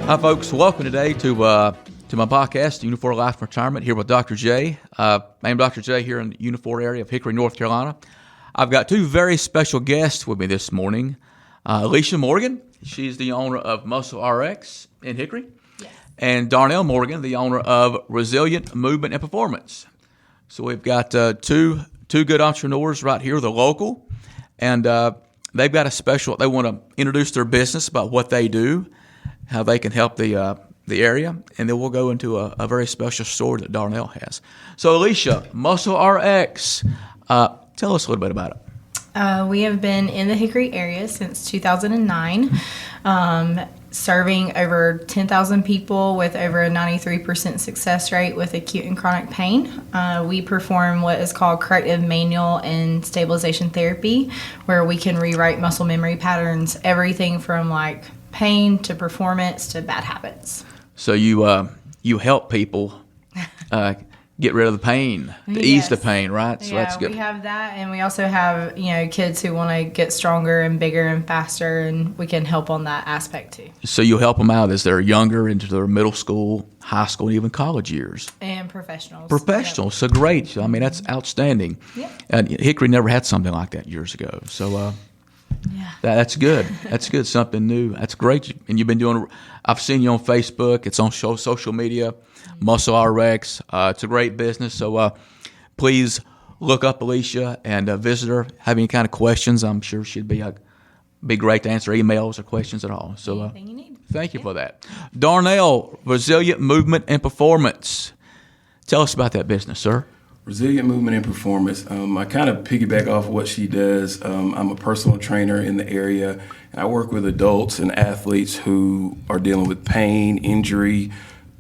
Hi, folks. Welcome today to my podcast, Unifor Life and Retirement, here with Dr. J. I'm Dr. J here in the Unifor area of Hickory, North Carolina. I've got two very special guests with me this morning. Elechia Morgan, she's the owner of Muscle RX in Hickory. Yes. And Darnell Morgan, the owner of Resilient Movement and Performance. So we've got two good entrepreneurs right here, the local, and they've got a special. They want to introduce their business, about what they do, how they can help the area, and then we'll go into a very special story that Darnell has. So Elechia, Muscle RX, tell us a little bit about it. We have been in the Hickory area since 2009, serving over 10,000 people with over a 93% success rate with acute and chronic pain. We perform what is called corrective manual and stabilization therapy, where we can rewrite muscle memory patterns, everything from like pain to performance to bad habits. So you help people get rid of the pain, to ease the pain, right? So that's good. We have that, and we also have kids who want to get stronger and bigger and faster, and we can help on that aspect too. So you help them out as they're younger, into their middle school, high school, and even college years. And professionals. Professionals, so great. I mean, that's outstanding. Yep. And Hickory never had something like that years ago. So that's good. That's good. Something new. That's great. And you've been doing. I've seen you on Facebook. It's on social media. Muscle RX. It's a great business. So please look up Elechia and visit her. Have any kind of questions? I'm sure she'd be great to answer emails or questions at all. So anything you need. Thank you for that. Darnell, Resilient Movement and Performance. Tell us about that business, sir. Resilient Movement and Performance. I kind of piggyback off of what she does. I'm a personal trainer in the area, and I work with adults and athletes who are dealing with pain, injury,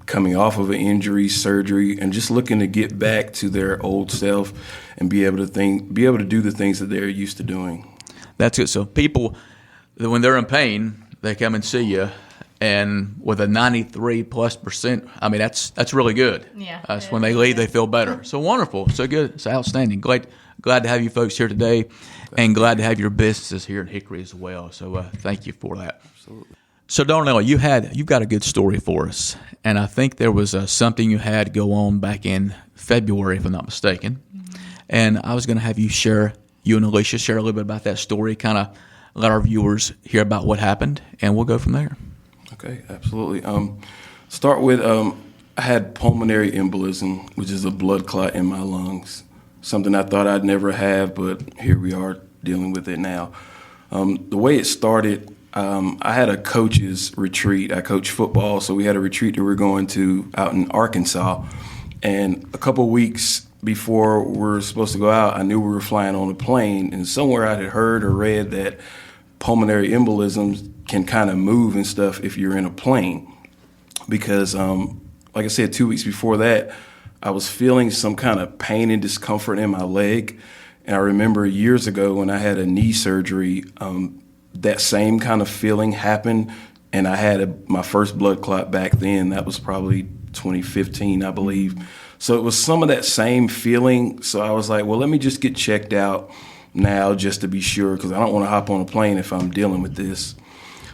coming off of an injury, surgery, and just looking to get back to their old self and be able to do the things that they're used to doing. That's good. So people, when they're in pain, they come and see you. And with a 93+%, I mean, that's really good. Yeah. That's when they leave, they feel better. So wonderful. So good. It's outstanding. Glad to have you folks here today, and glad to have your businesses here in Hickory as well. So thank you for that. Absolutely. So Darnell, you've got a good story for us, and I think there was something you had go on back in February, if I'm not mistaken. Mm-hmm. And I was going to have you and Elechia share a little bit about that story, kind of let our viewers hear about what happened, and we'll go from there. Okay, absolutely. Start with I had pulmonary embolism, which is a blood clot in my lungs. Something I thought I'd never have, but here we are dealing with it now. The way it started, I had a coach's retreat. I coach football, so we had a retreat that we were going to out in Arkansas. And a couple weeks before we were supposed to go out, I knew we were flying on a plane, and somewhere I had heard or read that pulmonary embolisms can kind of move and stuff if you're in a plane. Because, like I said, 2 weeks before that, I was feeling some kind of pain and discomfort in my leg. And I remember years ago when I had a knee surgery, that same kind of feeling happened. And I had my first blood clot back then. That was probably 2015, I believe. So it was some of that same feeling. So I was like, well, let me just get checked out now just to be sure, because I don't want to hop on a plane if I'm dealing with this.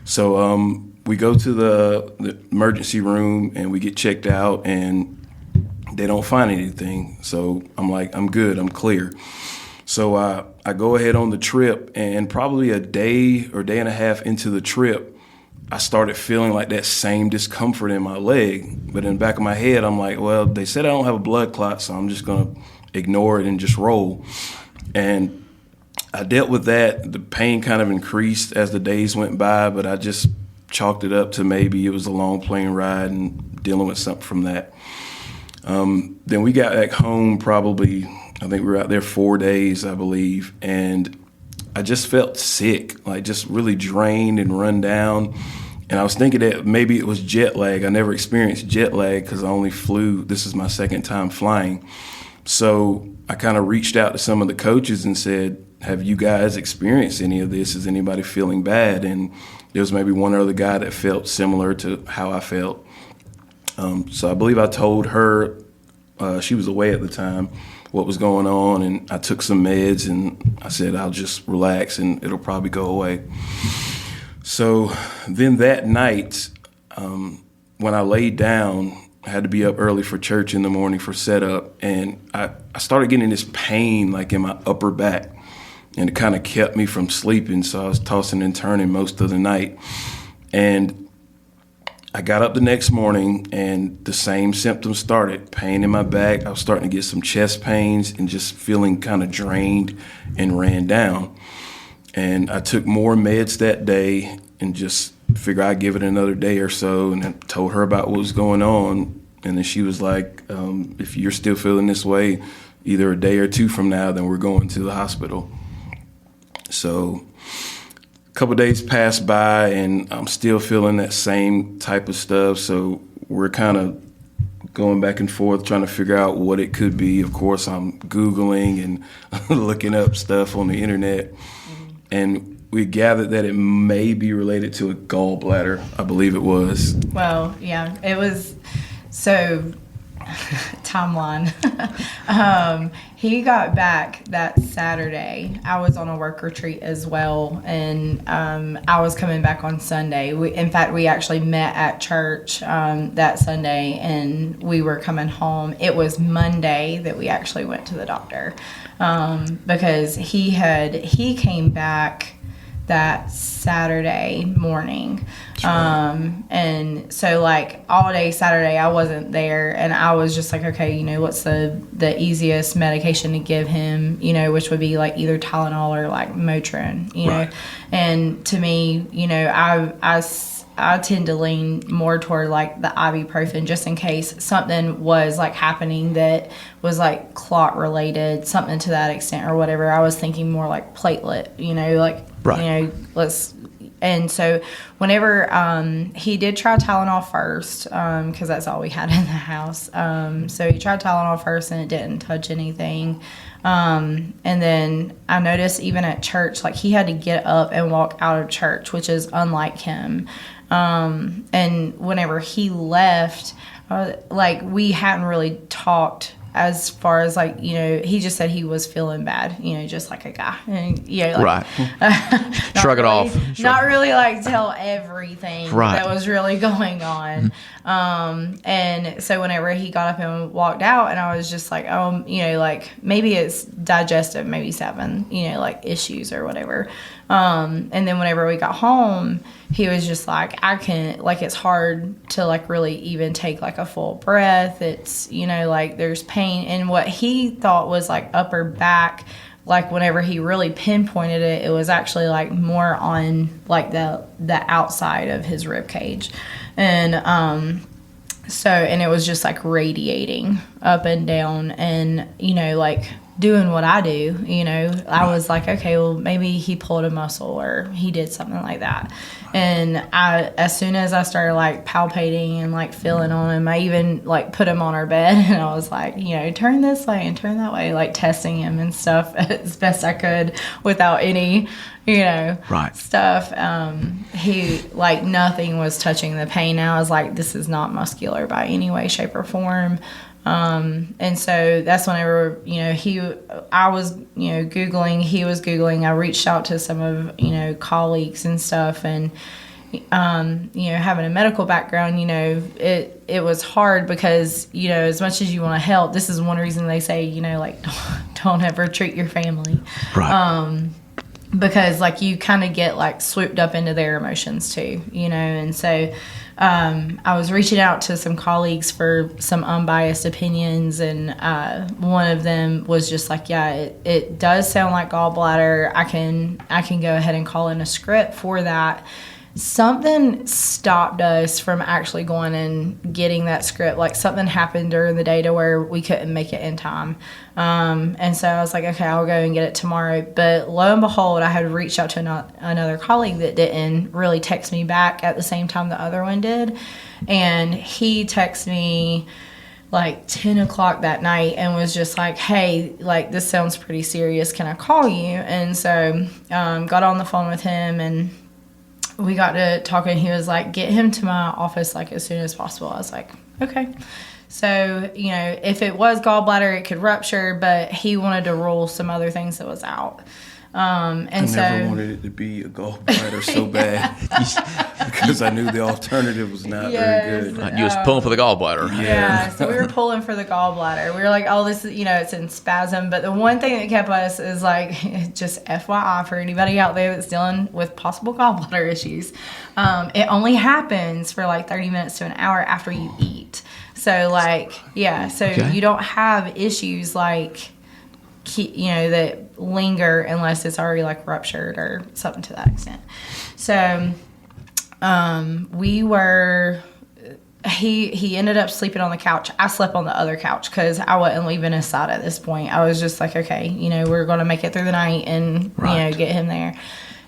So we go to the emergency room and we get checked out, and they don't find anything. So I'm like, I'm good, I'm clear. So I go ahead on the trip, and probably a day or day and a half into the trip, I started feeling like that same discomfort in my leg. But in the back of my head, I'm like, well, they said I don't have a blood clot, so I'm just going to ignore it and just roll. And I dealt with that. The pain kind of increased as the days went by, but I just chalked it up to maybe it was a long plane ride and dealing with something from that. Then we got back home probably, I think we were out there 4 days, I believe, and I just felt sick, like just really drained and run down. And I was thinking that maybe it was jet lag. I never experienced jet lag because I only flew. This is my second time flying. So I kind of reached out to some of the coaches and said, have you guys experienced any of this? Is anybody feeling bad? And there was maybe one other guy that felt similar to how I felt. So I believe I told her, she was away at the time, what was going on. And I took some meds and I said, I'll just relax and it'll probably go away. So then that night, when I laid down, I had to be up early for church in the morning for setup, and I started getting this pain like in my upper back, and it kind of kept me from sleeping, so I was tossing and turning most of the night. And I got up the next morning, and the same symptoms started. Pain in my back. I was starting to get some chest pains and just feeling kind of drained, and ran down. And I took more meds that day and just figured I'd give it another day or so, and I told her about what was going on. And then she was like, if you're still feeling this way, either a day or two from now, then we're going to the hospital. So a couple of days passed by, and I'm still feeling that same type of stuff. So we're kind of going back and forth trying to figure out what it could be. Of course, I'm Googling and looking up stuff on the internet. And we gathered that it may be related to a gallbladder, I believe it was. Well, yeah, it was. So, timeline. He got back that Saturday. I was on a work retreat as well, and I was coming back on Sunday. In fact, we actually met at church that Sunday, and we were coming home. It was Monday that we actually went to the doctor because he came back that Saturday morning. And so like all day Saturday I wasn't there, and I was just like, okay, what's the easiest medication to give him, which would be like either Tylenol or like Motrin, Right. And to me, I tend to lean more toward like the ibuprofen just in case something was like happening that was like clot related, something to that extent or whatever. I was thinking more like platelet, Right. And so whenever he did try Tylenol first, because that's all we had in the house. So he tried Tylenol first and it didn't touch anything. And then I noticed even at church, like he had to get up and walk out of church, which is unlike him. And whenever he left, like we hadn't really talked as far as like, he just said he was feeling bad, just like a guy. And, Right. Shrug it off. Not really like tell everything Right. that was really going on. And so whenever he got up and walked out, and I was just like, like maybe it's digestive, maybe having, like issues or whatever. And then whenever we got home, he was just like, it's hard to like really even take like a full breath. It's, like there's pain. And what he thought was like upper back, like whenever he really pinpointed it, it was actually like more on like the outside of his rib cage. And, and it was just like radiating up and down, and, like doing what I do, I was like, okay, well, maybe he pulled a muscle or he did something like that. And as soon as I started like palpating and like feeling on him, I even like put him on our bed and I was like, turn this way and turn that way, like testing him and stuff as best I could without any, Right. stuff. He like nothing was touching the pain. I was like, this is not muscular by any way, shape, or form. And so that's whenever, I was, Googling, he was Googling. I reached out to some of, colleagues and stuff, and, having a medical background, it was hard because, as much as you want to help, this is one reason they say, like, don't ever treat your family. Right. Because like you kind of get like swooped up into their emotions too, and so I was reaching out to some colleagues for some unbiased opinions, and one of them was just like, yeah, it does sound like gallbladder. I can go ahead and call in a script for that. Something stopped us from actually going and getting that script. Like something happened during the day to where we couldn't make it in time. And so I was like, okay, I'll go and get it tomorrow. But lo and behold, I had reached out to another colleague that didn't really text me back at the same time the other one did. And he texted me like 10 o'clock that night and was just like, hey, like this sounds pretty serious. Can I call you? And so got on the phone with him, and we got to talking. He was like, get him to my office like as soon as possible. I was like, okay. So, if it was gallbladder, it could rupture, but he wanted to rule some other things that was out. And I so never wanted it to be a gallbladder so bad because I knew the alternative was not very good. You was pulling for the gallbladder. yeah, so we were pulling for the gallbladder. We were like, oh, this is, it's in spasm. But the one thing that kept us is like, just FYI for anybody out there that's dealing with possible gallbladder issues. It only happens for like 30 minutes to an hour after you eat. So like, you don't have issues like, that linger unless it's already like ruptured or something to that extent. So he ended up sleeping on the couch. I slept on the other couch because I wasn't leaving his side at this point. I was just like, okay, we're going to make it through the night and get him there.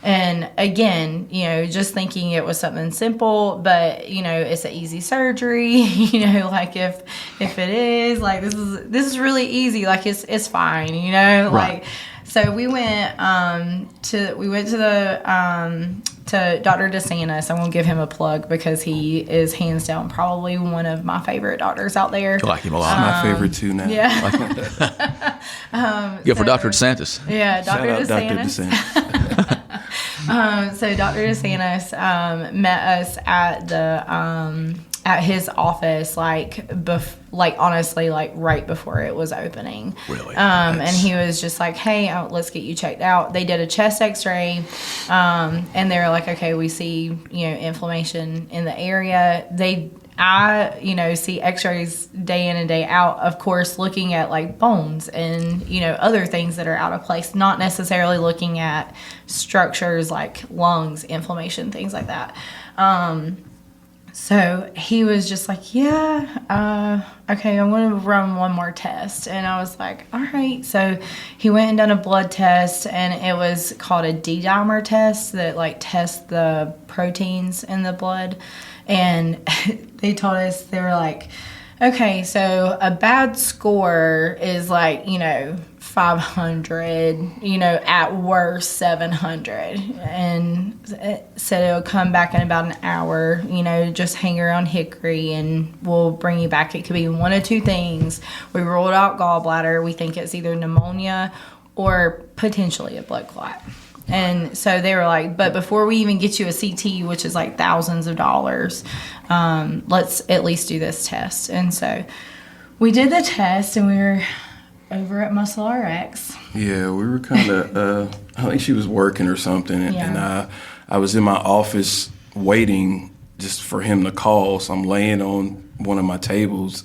And again, just thinking it was something simple, but it's an easy surgery. Like if it is, like this is really easy. Like it's fine. Like so we went to Dr. DeSantis. I won't give him a plug because he is hands down probably one of my favorite doctors out there. I like him a lot. My favorite too now. Yeah. Good for Dr. DeSantis. Yeah, Dr. Shout out DeSantis. Dr. DeSantis. So Dr. DeSantis met us at the at his office honestly right before it was opening. Really? And he was just like, hey, let's get you checked out. They did a chest x-ray and they were like, okay, we see inflammation in the area. I see x-rays day in and day out, of course, looking at like bones and, other things that are out of place, not necessarily looking at structures like lungs, inflammation, things like that. So he was just like, okay, I'm going to run one more test. And I was like, all right. So he went and done a blood test, and it was called a D-dimer test that like tests the proteins in the blood. And they told us, they were like, okay, so a bad score is like, 500, at worst 700. And it said it'll come back in about an hour, just hang around Hickory and we'll bring you back. It could be one of two things. We ruled out gallbladder. We think it's either pneumonia or potentially a blood clot. And so they were like, but before we even get you a CT, which is like thousands of dollars, let's at least do this test. And so we did the test, and we were over at Muscle RX. Yeah, we were kind of, I think she was working or something. And I was in my office waiting just for him to call. So I'm laying on one of my tables,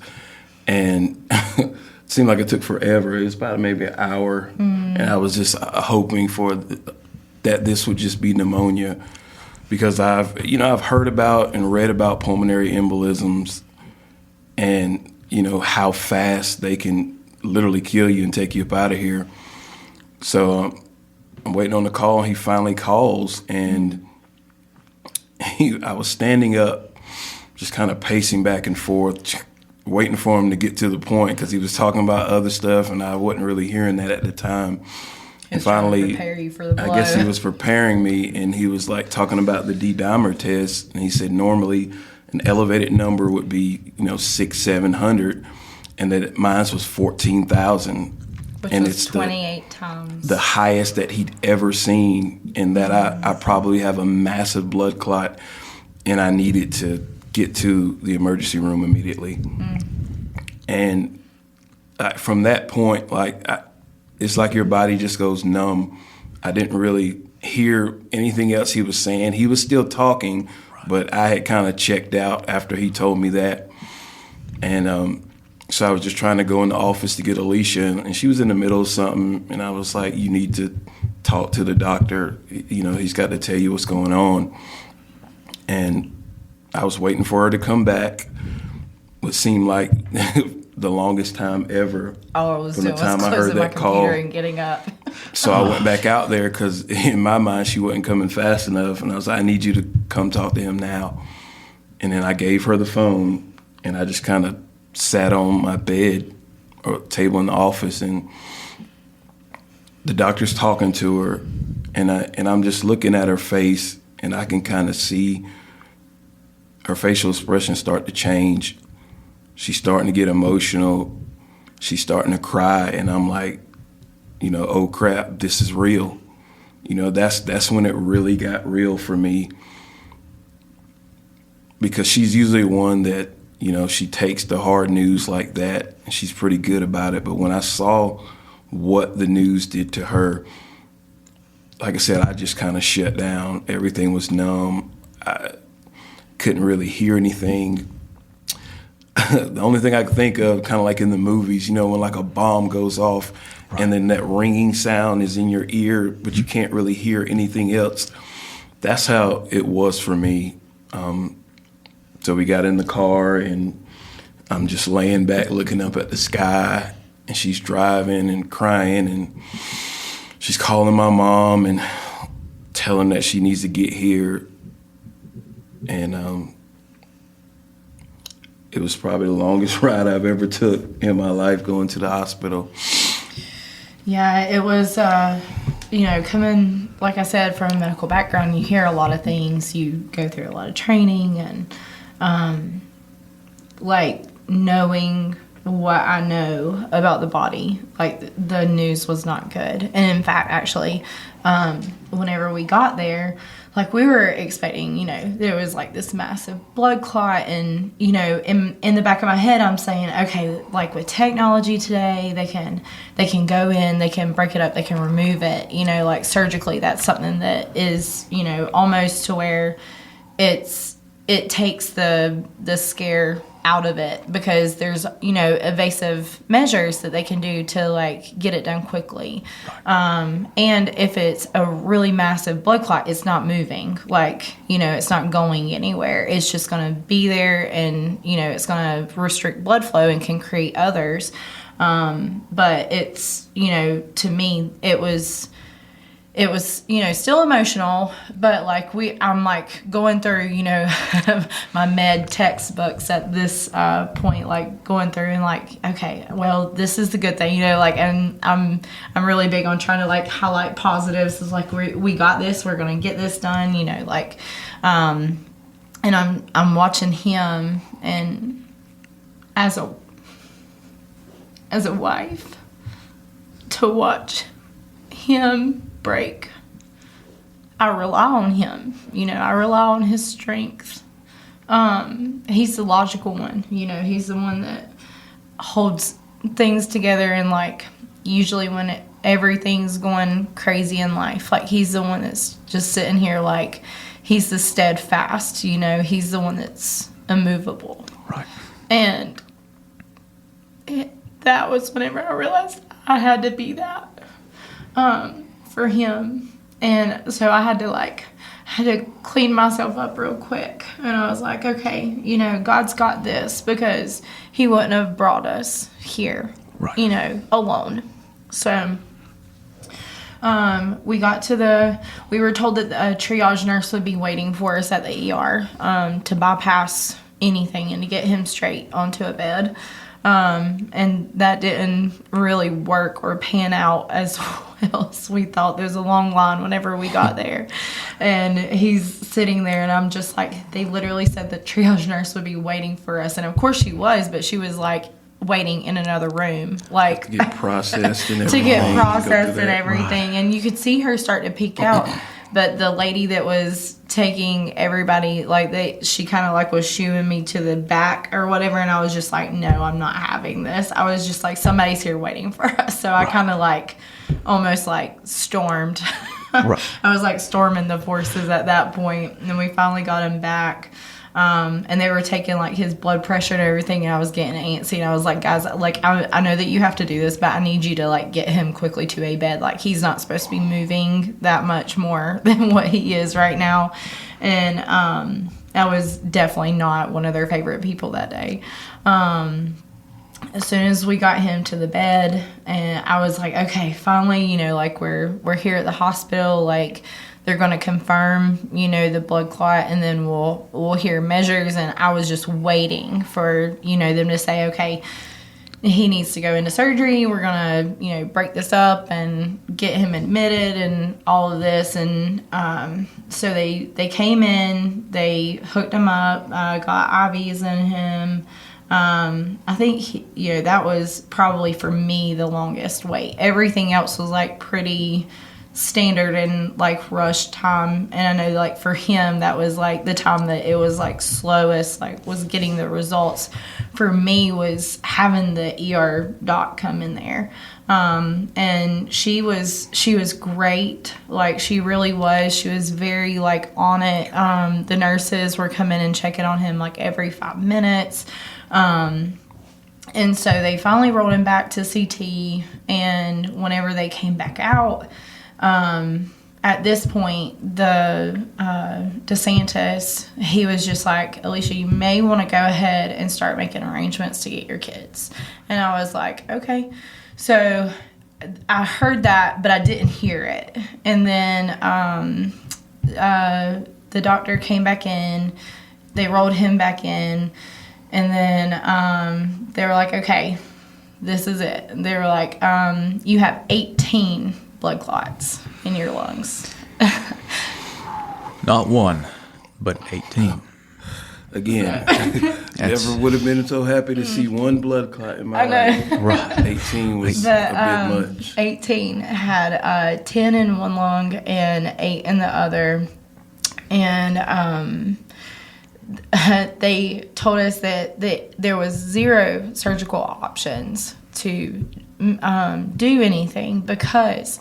and it seemed like it took forever. It was about maybe an hour. And I was just hoping that this would just be pneumonia, because I've heard about and read about pulmonary embolisms and, how fast they can literally kill you and take you up out of here. So I'm waiting on the call. He finally calls, and I was standing up, just kind of pacing back and forth, waiting for him to get to the point, because he was talking about other stuff, and I wasn't really hearing that at the time. And finally, prepare you for the blow. I guess he was preparing me, and he was like talking about the D-dimer test, and he said normally an elevated number would be 600-700, and that mine was 14,000, which and was it's 28 times the highest that he'd ever seen, and that I probably have a massive blood clot, and I needed to get to the emergency room immediately. And from that point, it's like your body just goes numb. I didn't really hear anything else he was saying. He was still talking, but I had kind of checked out after he told me that. And so I was just trying to go in the office to get Elechia, and she was in the middle of something, and I was like, you need to talk to the doctor. He's got to tell you what's going on. And I was waiting for her to come back, what seemed like the longest time ever. Oh, it was from the time I heard that call and getting up. So I went back out there because in my mind she wasn't coming fast enough, and I was like, I need you to come talk to him now. And then I gave her the phone, and I just kind of sat on my bed or table in the office, and the doctor's talking to her, and I'm just looking at her face, and I can kind of see her facial expression start to change. She's starting to get emotional. She's starting to cry, and I'm like, oh crap, this is real. that's when it really got real for me, because she's usually one that, she takes the hard news like that, and she's pretty good about it. But when I saw what the news did to her, like I said, I just kind of shut down. Everything was numb. I couldn't really hear anything. The only thing I could think of, kind of like in the movies, when like a bomb goes off, right, and then that ringing sound is in your ear, but you can't really hear anything else. That's how it was for me. So we got in the car, and I'm just laying back looking up at the sky, and she's driving and crying, and she's calling my mom and telling that she needs to get here. And it was probably the longest ride I've ever took in my life, going to the hospital. Yeah, it was, coming, like I said, from a medical background, you hear a lot of things. You go through a lot of training, and, knowing what I know about the body, the news was not good. And in fact, actually, whenever we got there, we were expecting, there was this massive blood clot, and, in the back of my head, I'm saying, okay, with technology today, they can go in, they can break it up, they can remove it, surgically. That's something that is, almost to where it takes the scare out of it, because there's, evasive measures that they can do to get it done quickly. And if it's a really massive blood clot, it's not moving, it's not going anywhere. It's just going to be there, and, it's going to restrict blood flow and can create others. But it's, to me, it was, still emotional, but I'm going through, my med textbooks at this point, going through and okay, well, this is the good thing, and I'm really big on trying to highlight positives. It's we got this, we're going to get this done, and I'm watching him, and as a wife, to watch him break, I rely on him. I rely on his strength. He's the logical one. He's the one that holds things together, and usually when everything's going crazy in life, he's the one that's just sitting here, he's the steadfast. He's the one that's immovable. Right. And that was whenever I realized I had to be that. For him. And so I had to clean myself up real quick, and I was okay, God's got this, because he wouldn't have brought us here, right, alone. So we were told that a triage nurse would be waiting for us at the ER to bypass anything and to get him straight onto a bed. And that didn't really work or pan out as well as we thought. There was a long line whenever we got there, and he's sitting there, and I'm just they literally said the triage nurse would be waiting for us, and of course she was, but she was waiting in another room, to get processed and everything. And you could see her start to peek out. But the lady that was taking everybody, she kind of was shooing me to the back or whatever, and I was just no, I'm not having this. I was just somebody's here waiting for us. So I kind of almost stormed. Right. I was storming the forces at that point, and then we finally got him back. And they were taking his blood pressure and everything, and I was getting antsy, and I was guys, I know that you have to do this, but I need you to get him quickly to a bed. He's not supposed to be moving that much more than what he is right now. And I was definitely not one of their favorite people that day. As soon as we got him to the bed, and I was okay, finally, we're here at the hospital, they're going to confirm, the blood clot, and then we'll hear measures. And I was just waiting for, them to say, okay, he needs to go into surgery. We're going to, break this up and get him admitted and all of this. And so they came in, they hooked him up, got IVs in him. I think, that was probably for me the longest wait. Everything else was pretty standard and like rush time, and I know like for him that was like the time that it was like slowest, like was getting the results. For me was having the ER doc come in there, and she was great. Like she really was. She was very like on it. The nurses were coming and checking on him like every 5 minutes. And so they finally rolled him back to CT, and whenever they came back out, at this point, the DeSantis, he was just like, Elechia, you may want to go ahead and start making arrangements to get your kids. And I was like, okay. So I heard that, but I didn't hear it. And then the doctor came back in. They rolled him back in. And then they were like, okay, this is it. They were like, you have 18 blood clots in your lungs. Not one, but 18. Again, never would have been so happy to see one blood clot in my life. Right. 18 was a bit much. 18 had 10 in one lung and 8 in the other. And they told us that there was 0 surgical options to do anything because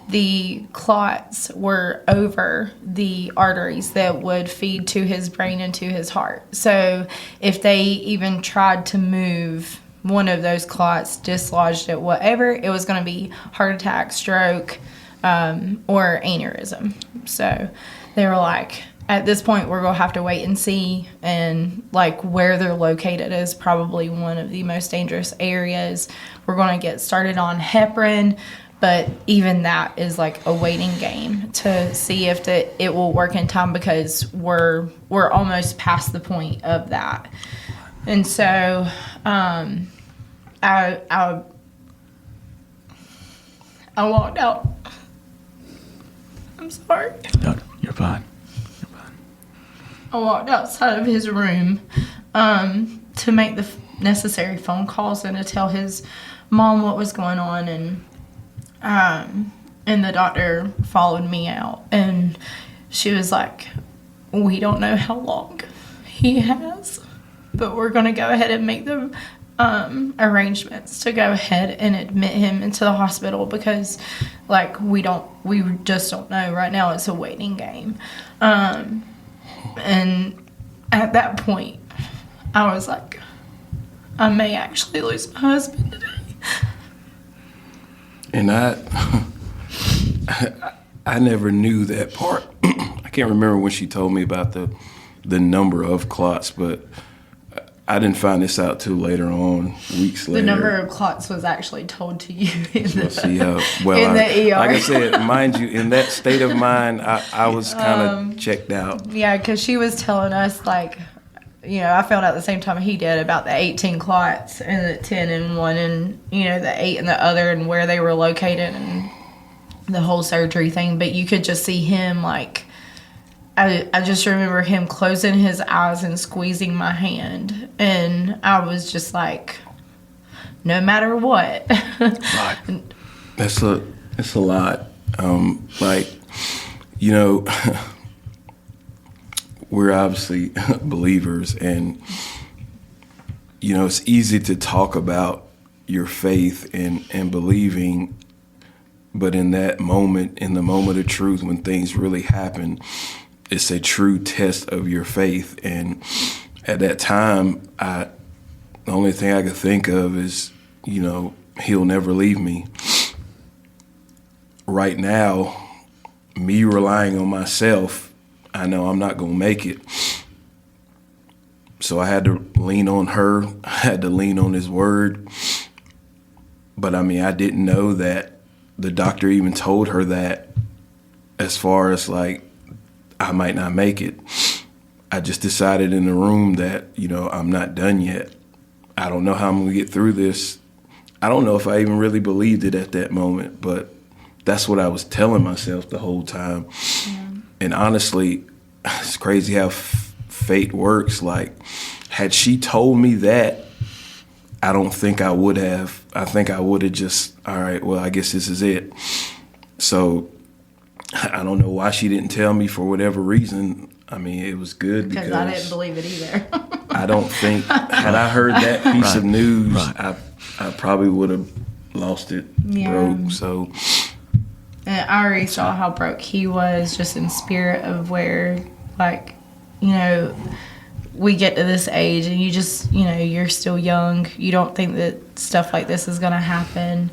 the clots were over the arteries that would feed to his brain and to his heart. So if they even tried to move one of those clots, dislodged it, whatever, it was going to be heart attack, stroke, or aneurysm. So they were like, at this point, we're going to have to wait and see. And, like, where they're located is probably one of the most dangerous areas. We're going to get started on heparin, but even that is, like, a waiting game to see if it will work in time because we're almost past the point of that. And so I walked out. I'm sorry. No, you're fine. I walked outside of his room to make the necessary phone calls and to tell his mom what was going on, and the doctor followed me out, and she was like, we don't know how long he has, but we're going to go ahead and make the arrangements to go ahead and admit him into the hospital because like we just don't know right now. It's a waiting game. And at that point, I was like, I may actually lose my husband today. And I never knew that part. I can't remember when she told me about the number of clots, but I didn't find this out till later on, weeks later. The number of clots was actually told to you in the ER. Like I said, mind you, in that state of mind, I was kind of checked out. Yeah, because she was telling us, like, you know, I found out the same time he did about the 18 clots and the 10 in one and, you know, the 8 in the other and where they were located and the whole surgery thing. But you could just see him, like, I just remember him closing his eyes and squeezing my hand. And I was just like, no matter what. Right. It's a lot. Like, you know, we're obviously believers, and, you know, it's easy to talk about your faith and believing, but in that moment, in the moment of truth, when things really happen, it's a true test of your faith. And at that time, the only thing I could think of is, you know, he'll never leave me. Right now, me relying on myself, I know I'm not going to make it. So I had to lean on her. I had to lean on his word. But I mean, I didn't know that the doctor even told her that, as far as like, I might not make it. I just decided in the room that, you know, I'm not done yet. I don't know how I'm going to get through this. I don't know if I even really believed it at that moment, but that's what I was telling myself the whole time. Yeah. And honestly, it's crazy how fate works. Like, had she told me that, I don't think I would have. I think I would have just, all right, well, I guess this is it. So I don't know why she didn't tell me for whatever reason. I mean, it was good because I didn't believe it either. I don't think, had I heard that piece of news, I probably would have lost it, broke. So, and I already saw how broke he was, just in spirit of where, like, you know, we get to this age and you just, you know, you're still young. You don't think that stuff like this is going to happen.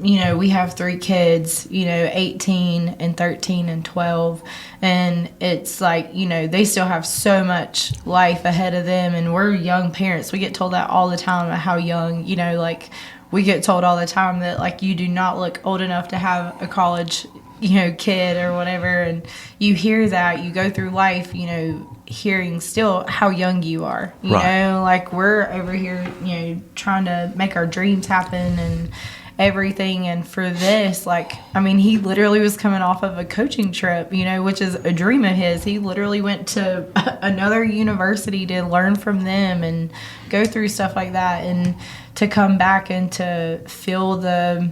You know, we have 3 kids, you know, 18 and 13 and 12. And it's like, you know, they still have so much life ahead of them. And we're young parents. We get told that all the time about how young, you know, like we get told all the time that like you do not look old enough to have a college, you know, kid or whatever. And you hear that, you go through life, you know, hearing still how young you are, you know, like we're over here, you know, trying to make our dreams happen and everything. And for this, like, I mean, he literally was coming off of a coaching trip, you know, which is a dream of his. He literally went to another university to learn from them and go through stuff like that, and to come back and to feel the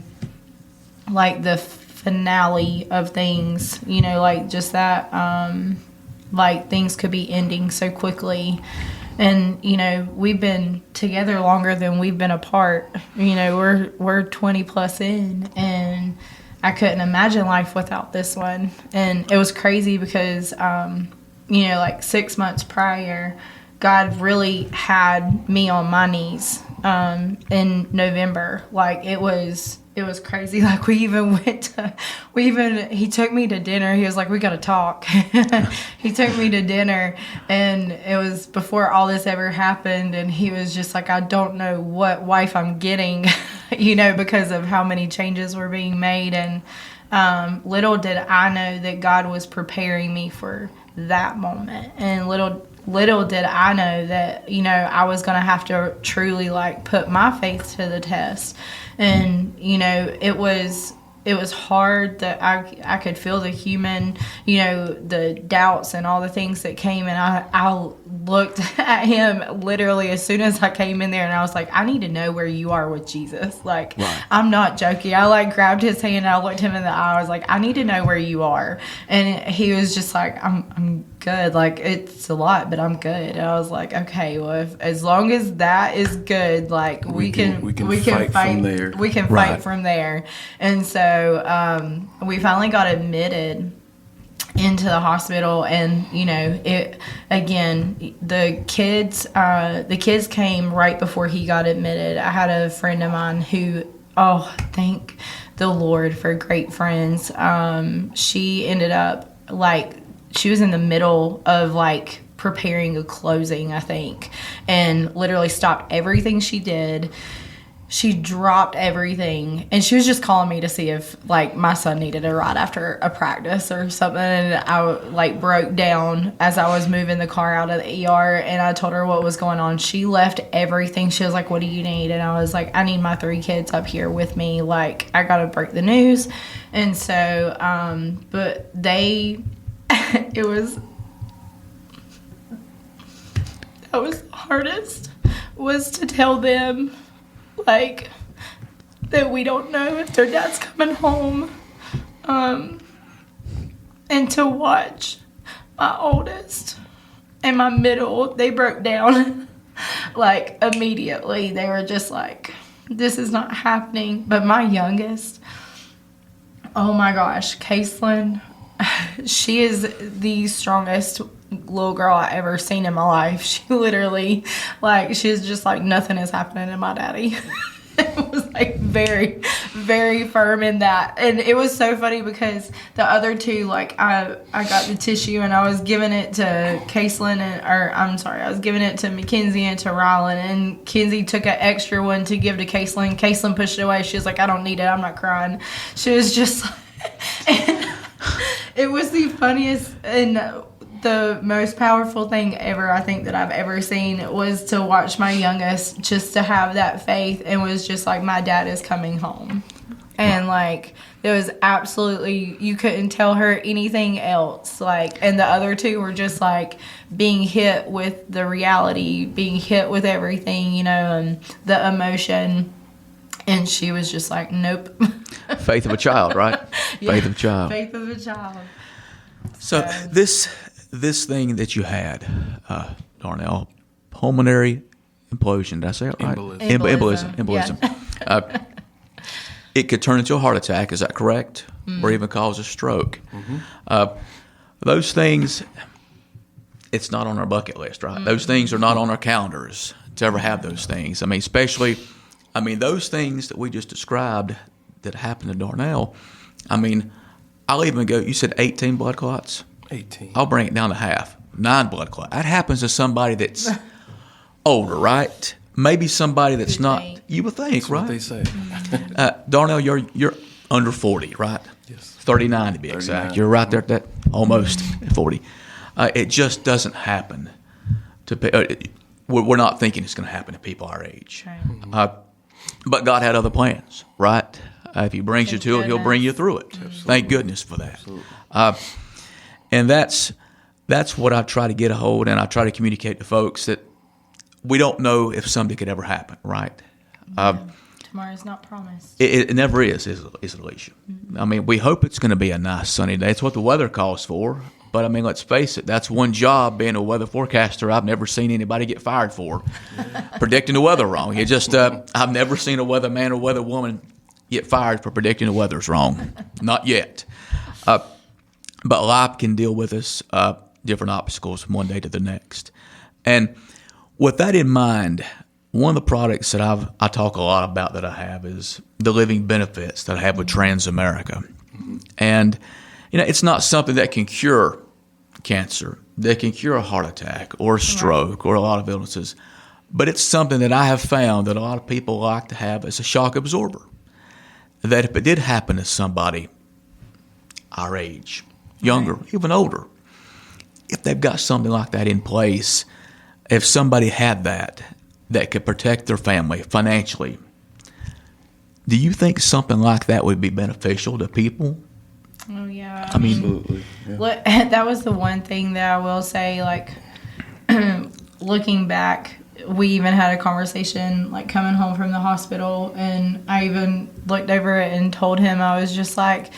like the finale of things, you know, like just that like things could be ending so quickly. And, you know, we've been together longer than we've been apart. You know, we're 20 plus in, and I couldn't imagine life without this one. And it was crazy because, you know, like 6 months prior, God really had me on my knees in November. Like it was crazy. Like he took me to dinner. He was like, we got to talk. He took me to dinner, and it was before all this ever happened. And he was just like, I don't know what wife I'm getting, you know, because of how many changes were being made. And little did I know that God was preparing me for that moment. And little did I know that, you know, I was going to have to truly like put my faith to the test. And, you know, it was hard that I could feel the human, you know, the doubts and all the things that came. And I looked at him literally as soon as I came in there, and I was like, I need to know where you are with Jesus. Like, I'm not joking. I like grabbed his hand and I looked him in the eye. I was like, I need to know where you are. And he was just like, I'm good. Like, it's a lot, but I'm good. And I was like, okay, well, as long as that is good, like we can fight from there. We can fight from there. And so we finally got admitted into the hospital, and you know, it again, the kids came right before he got admitted. I had a friend of mine who, oh, thank the Lord for great friends. She ended up like, she was in the middle of like preparing a closing, I think, and literally stopped everything she did. She dropped everything, and she was just calling me to see if like my son needed a ride after a practice or something. And I like broke down as I was moving the car out of the ER, and I told her what was going on. She left everything. She was like, what do you need? And I was like, I need my 3 kids up here with me. Like, I gotta break the news. And so but they it was, that was the hardest, was to tell them like that we don't know if their dad's coming home, and to watch my oldest and my middle, they broke down like immediately. They were just like, this is not happening. But my youngest, oh my gosh, Caitlin, she is the strongest little girl I ever seen in my life. She literally, like, she's just like, nothing is happening to my daddy. It was like very, very firm in that. And it was so funny because the other 2, like, I got the tissue and I was giving it to Caitlin, I was giving it to Mackenzie and to Rylan, and Kenzie took an extra one to give to Caitlin. Caitlin pushed it away. She was like, I don't need it, I'm not crying. She was just like, and it was the funniest and the most powerful thing ever, I think, that I've ever seen, was to watch my youngest just to have that faith, and was just like, my dad is coming home. And like, it was absolutely, you couldn't tell her anything else. Like, and the other 2 were just like being hit with the reality, being hit with everything, you know, and the emotion. And she was just like, nope. Faith of a child, right? Faith of a child. Faith of a child. So this thing that you had, Darnell, pulmonary implosion. Did I say it right? Embolism. Yeah. It could turn into a heart attack. Is that correct? Or even cause a stroke. Those things, it's not on our bucket list, right? Those things are not on our calendars to ever have those things. I mean, especially, those things that we just described that happened to Darnell. I'll even go, you said 18 blood clots? 18. I'll bring it down to half. 9 blood clots. That happens to somebody that's older, right? Maybe somebody that's not. You would think, That's right? what they say. Darnell, you're under 40, right? Yes. 39 to be exact. 39. You're right there at that almost 40. It just doesn't happen to. We're not thinking it's going to happen to people our age. Right. But God had other plans, right? If He brings you Thank to it, He'll bring you through it. Thank goodness for that. And that's what I try to get a hold, and I try to communicate to folks that we don't know if something could ever happen, right? Tomorrow's not promised. It never is it, Elechia? We hope it's going to be a nice sunny day. It's what the weather calls for. But, let's face it, that's one job, being a weather forecaster, I've never seen anybody get fired for, predicting the weather wrong. I've never seen a weatherman or weatherwoman get fired for predicting the weather's wrong. Not yet. But life can deal with us, different obstacles from one day to the next. And with that in mind, one of the products that I talk a lot about that I have is the living benefits that I have with Transamerica. And, it's not something that can cure cancer, that can cure a heart attack or a stroke or a lot of illnesses. But it's something that I have found that a lot of people like to have as a shock absorber. That if it did happen to somebody our age, younger, even older, if they've got something like that in place, if somebody had that could protect their family financially, do you think something like that would be beneficial to people? Oh, yeah. Absolutely. Yeah. That was the one thing that I will say, looking back, we even had a conversation, coming home from the hospital, and I even looked over it and told him, I was just like,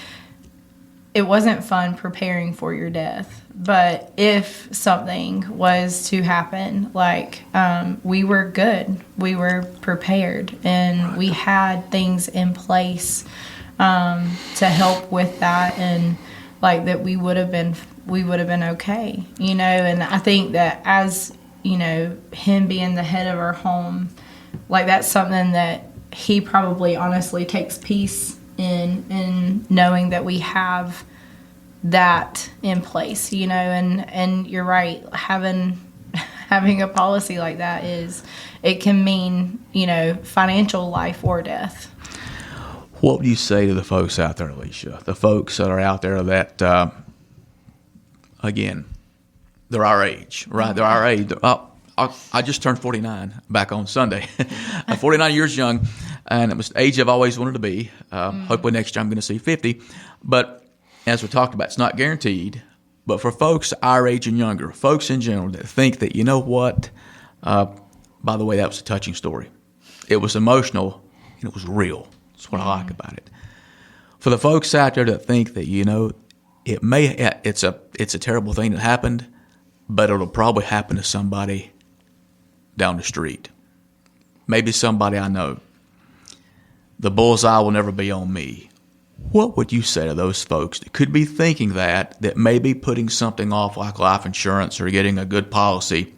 it wasn't fun preparing for your death, but if something was to happen, we were good, we were prepared, and we had things in place to help with that, and that we would have been okay, and I think that as him being the head of our home, that's something that he probably honestly takes peace in knowing that we have that in place, and you're right, having a policy like that it can mean, financial life or death. What would you say to the folks out there, Elechia? The folks that are out there that, again, they're our age, right? They're our age. I just turned 49 back on Sunday. I'm 49 years young, and it was the age I've always wanted to be. Hopefully next year I'm going to see 50. But as we talked about, it's not guaranteed. But for folks our age and younger, folks in general that think that, what, by the way, that was a touching story. It was emotional, and it was real. That's what I like about it. For the folks out there that think that, it's a terrible thing that happened, but it'll probably happen to somebody down the street. Maybe somebody I know. The bullseye will never be on me. What would you say to those folks that could be thinking that may be putting something off like life insurance or getting a good policy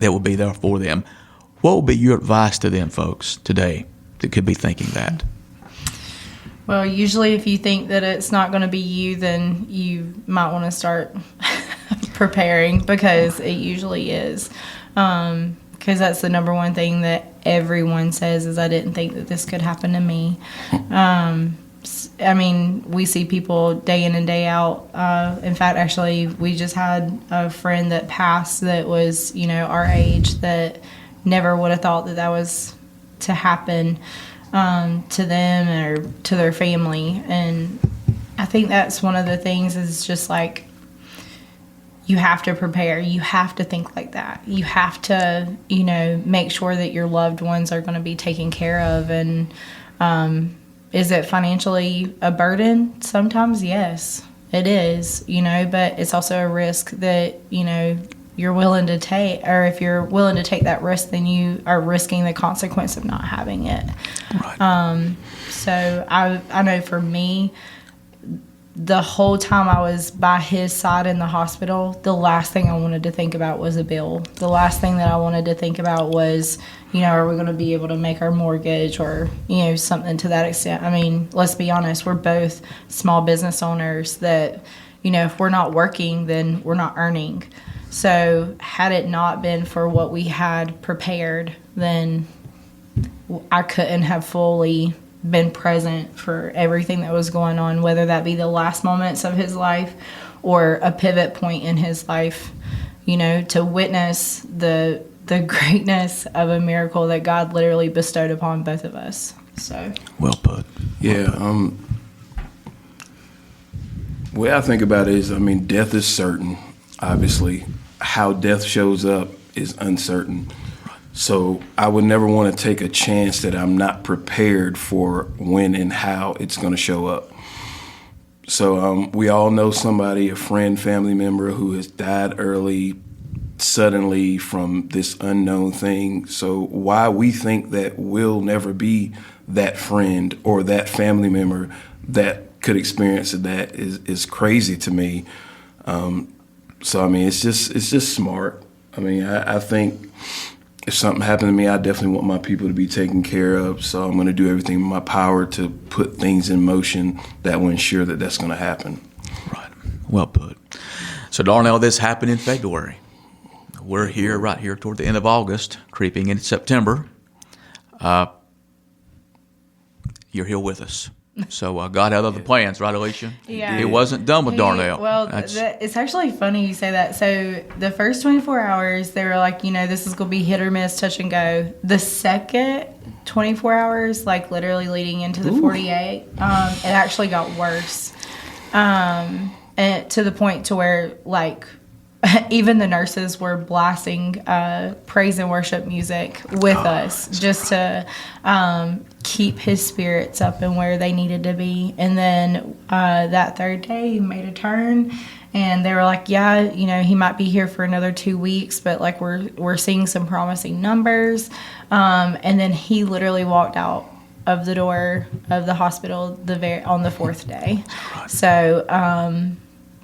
that will be there for them? What would be your advice to them folks today that could be thinking that? Well, usually if you think that it's not going to be you, then you might want to start preparing, because it usually is. Because that's the number one thing that everyone says is, I didn't think that this could happen to me. We see people day in and day out. In fact, actually, we just had a friend that passed that was, our age, that never would have thought that was to happen to them or to their family. And I think that's one of the things, is just you have to prepare. You have to think like that. You have to, make sure that your loved ones are going to be taken care of. And Is it financially a burden? Sometimes, yes, it is, but it's also a risk that, you're willing to take, or if you're willing to take that risk, then you are risking the consequence of not having it. Right. So I know for me, the whole time I was by his side in the hospital, the last thing I wanted to think about was a bill. The last thing that I wanted to think about was, are we going to be able to make our mortgage, or, something to that extent. I mean, let's be honest, we're both small business owners that, if we're not working, then we're not earning. So had it not been for what we had prepared, then I couldn't have fully been present for everything that was going on, whether that be the last moments of his life or a pivot point in his life, to witness the greatness of a miracle that God literally bestowed upon both of us. So Well put. Yeah. The way I think about it is, death is certain, obviously. How death shows up is uncertain. So I would never want to take a chance that I'm not prepared for when and how it's going to show up. So we all know somebody, a friend, family member who has died early, suddenly from this unknown thing. So why we think that we'll never be that friend or that family member that could experience that is crazy to me. So it's just smart. I think if something happened to me, I definitely want my people to be taken care of. So I'm going to do everything in my power to put things in motion that will ensure that that's going to happen. Right. Well put. So Darnell, this happened in February. We're here, right here toward the end of August, creeping into September. You're here with us. So God had other plans, right, Elechia? Yeah. He wasn't done with Darnell. Well, it's actually funny you say that. So the first 24 hours, they were like, this is going to be hit or miss, touch and go. The second 24 hours, like literally leading into the 48, it actually got worse. And to the point to where, like, even the nurses were blasting praise and worship music with us just to keep his spirits up and where they needed to be. And then that third day, he made a turn, and they were like, "Yeah, he might be here for another 2 weeks, but like we're seeing some promising numbers." And then he literally walked out of the door of the hospital on the fourth day. So.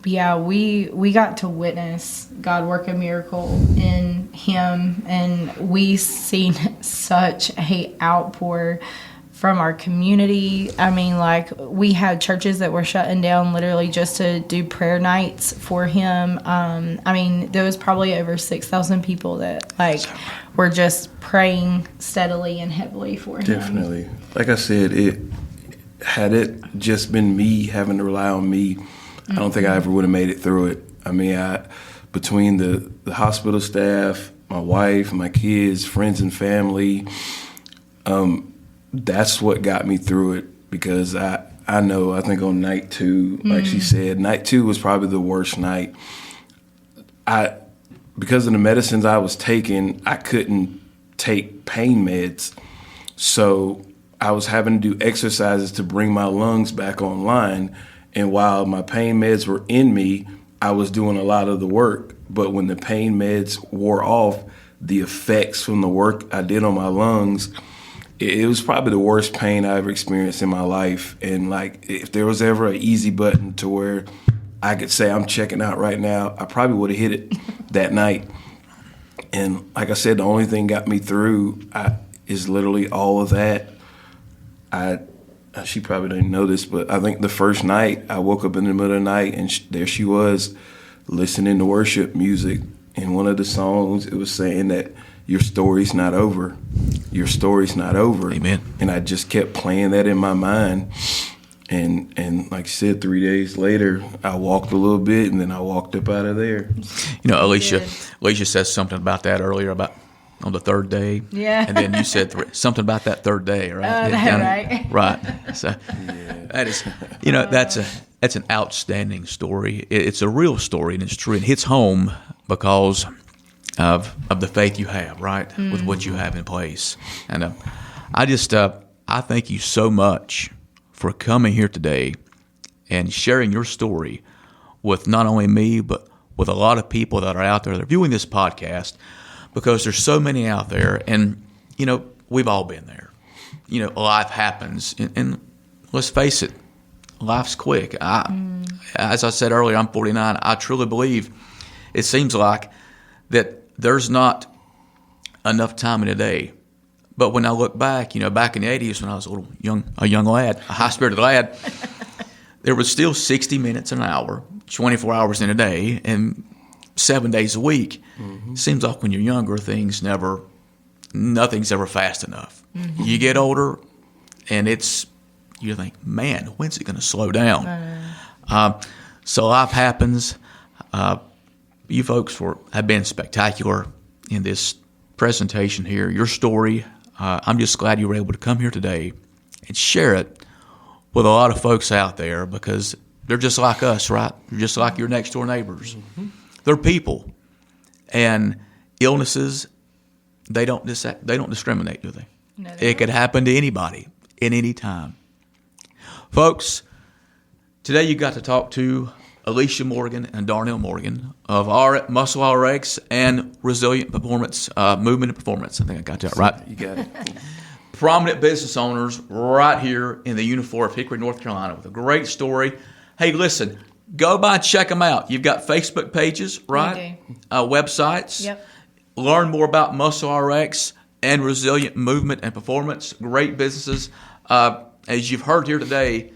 Yeah, we got to witness God work a miracle in him, and we seen such a outpour from our community. We had churches that were shutting down literally just to do prayer nights for him. There was probably over 6,000 people that were just praying steadily and heavily for him. Definitely. Like I said, had it just been me having to rely on me, I don't think I ever would have made it through it. Between the hospital staff, my wife, my kids, friends and family, that's what got me through it, because I think on night 2, like she said, night 2 was probably the worst night. Because of the medicines I was taking, I couldn't take pain meds. So I was having to do exercises to bring my lungs back online. And while my pain meds were in me, I was doing a lot of the work. But when the pain meds wore off, the effects from the work I did on my lungs, it was probably the worst pain I ever experienced in my life. And if there was ever an easy button to where I could say I'm checking out right now, I probably would have hit it that night. And like I said, the only thing got me through is literally all of that. She probably didn't know this, but I think the first night I woke up in the middle of the night, and there she was listening to worship music. And one of the songs, it was saying that your story's not over. Your story's not over. Amen. And I just kept playing that in my mind. And like I said, 3 days later, I walked a little bit, and then I walked up out of there. Elechia says something about that earlier, about on the third day. Yeah. And then you said something about that third day, right? Right. Right. So that is, that's an outstanding story. It's a real story, and it's true. It hits home because of the faith you have, right, with what you have in place. And I thank you so much for coming here today and sharing your story with not only me, but with a lot of people that are out there that are viewing this podcast, because there's so many out there. And, we've all been there. Life happens. And let's face it, life's quick. As I said earlier, I'm 49. I truly believe it seems like that there's not enough time in a day. But when I look back, back in the 80s when I was a young lad, a high-spirited lad, there was still 60 minutes an hour, 24 hours in a day, and 7 days a week. Mm-hmm. Seems like when you're younger, nothing's ever fast enough. Mm-hmm. You get older, and you think, man, when's it going to slow down? So life happens. You folks have been spectacular in this presentation here. Your story, I'm just glad you were able to come here today and share it with a lot of folks out there, because they're just like us, right? They're just like your next door neighbors. Mm-hmm. They're people, and illnesses, they don't discriminate, do they? No, it could happen to anybody at any time. Folks, today you got to talk to Elechia Morgan and Darnell Morgan of Muscle RX and Resilient Performance, Movement and Performance. I think I got that right. You got it. Prominent business owners right here in the Unifor of Hickory, North Carolina, with a great story. Hey, listen, go by and check them out. You've got Facebook pages, right? Websites. Yep. Learn more about Muscle RX and Resilient Movement and Performance. Great businesses. As you've heard here today,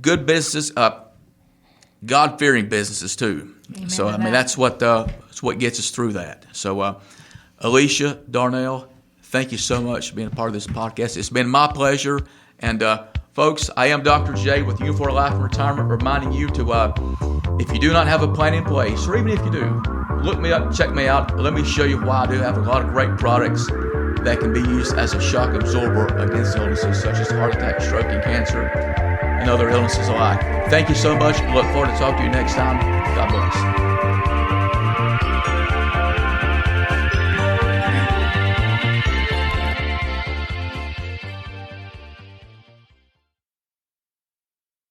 good businesses, God-fearing businesses too. Amen. So that's what gets us through that. So Elechia, Darnell, thank you so much for being a part of this podcast. It's been my pleasure. And folks, I am Dr. J with Unifor Life and Retirement, reminding you to, if you do not have a plan in place, or even if you do, look me up, check me out. Let me show you why I do have a lot of great products that can be used as a shock absorber against illnesses such as heart attack, stroke, and cancer, and other illnesses alike. Thank you so much. Look forward to talking to you next time. God bless.